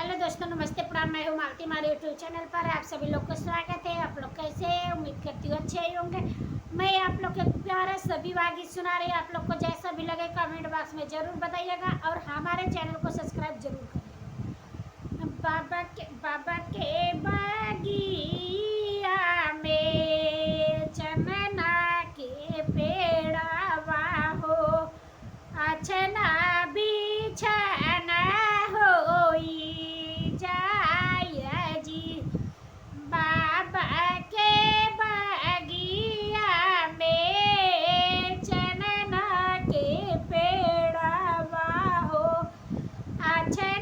Hello दोस्तों, नमस्ते प्रणाम। मैं हूँ मालती। हमारे यूट्यूब चैनल पर आप सभी लोग को स्वागत है। आप लोग कैसे हैं? उम्मीद करती हूँ अच्छे ही होंगे। मैं आप लोग के प्यारा सभी गीत सुना रही हूँ। आप लोग को जैसा भी लगे कमेंट बॉक्स में ज़रूर बताइएगा और हमारे चैनल को सब्सक्राइब जरूर करिएगा। बाबा के बगिया में चमना के पेड़वा हो, अचना बिछना होई जाय जी। बाबा के बगिया में चनना के पेड़वा हो, अचना